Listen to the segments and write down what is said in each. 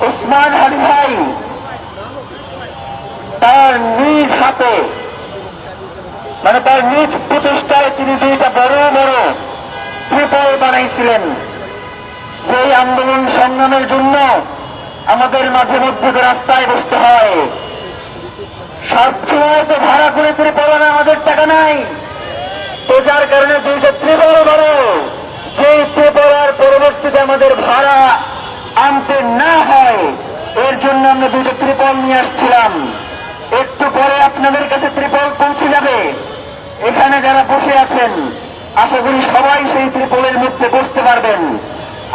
ওসমান হাদি ভাই তার নিজ হাতে তার নিজ প্রচেষ্টায় তিনি দুইটা বড় বড় ত্রিপল বানাইছিলেন। যেই আন্দোলন সংগ্রামের জন্য আমাদের মাঝে মধ্যে রাস্তায় বসতে হয়, সবসময় তো ভাড়া করে ত্রিপল আনা আমাদের টাকা নাই, তো যার কারণে দুইটা ত্রিপল বড়, যেই ত্রিপলার পরবর্তীতে আমাদের ভাড়া আনতে না হয় এর জন্য আমরা দুইটা ত্রিপল নিয়ে আসছিলাম। একটু পরে আপনাদের কাছে ত্রিপল পৌঁছে যাবে। এখানে যারা বসে আছেন আশা করি সবাই সেই ত্রিপলের মধ্যে বসতে পারবেন।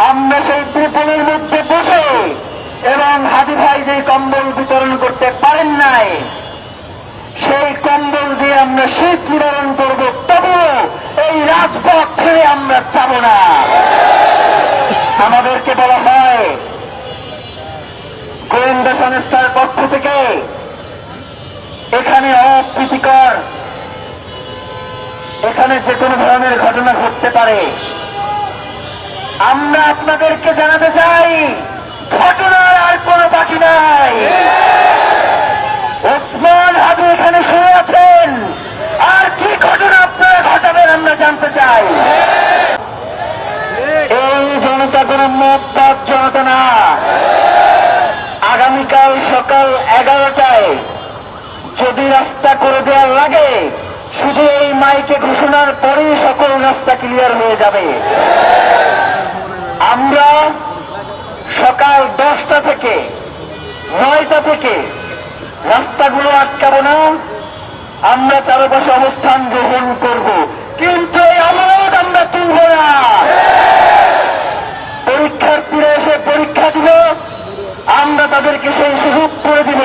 আমরা সেই ত্রিপলের মধ্যে বসে এবং হাদি ভাই যে কম্বল বিতরণ করতে পারেন নাই সেই কম্বল দিয়ে আমরা শীত নিবারণ করব, তবুও এই রাজপথ ছেড়ে আমরা যাব না। আমাদেরকে বলা হয় গোয়েন্দা সংস্থার পক্ষ থেকে এখানে অপ্রীতিকর, এখানে যে কোনো ধরনের ঘটনা ঘটতে পারে। আমরা আপনাদেরকে জানাতে চাই ঘটনার আর কোনো বাকি নাই। ওসমান হাদি এখানে শুয়ে আছেন, আর কি ঘটনা আপনারা ঘটাবেন আমরা জানতে চাই। এই জনতা কোনো মতবাদ জনতা না। আগামীকাল সকাল 11টায় যদি রাস্তা করে দেওয়ার লাগে, শুধু এই মাইকে ঘোষণার পরেই সকল রাস্তা ক্লিয়ার হয়ে যাবে। আমরা সকাল 10টা থেকে 9টা থেকে রাস্তাগুলো আটকাবো না, আমরা চারপাশে অবস্থান গ্রহণ করব, কিন্তু এই অবরোধ আমরা তুলব না। পরীক্ষার্থীরা এসে পরীক্ষা দিব, আমরা তাদেরকে সেই সুযোগ করে দিব।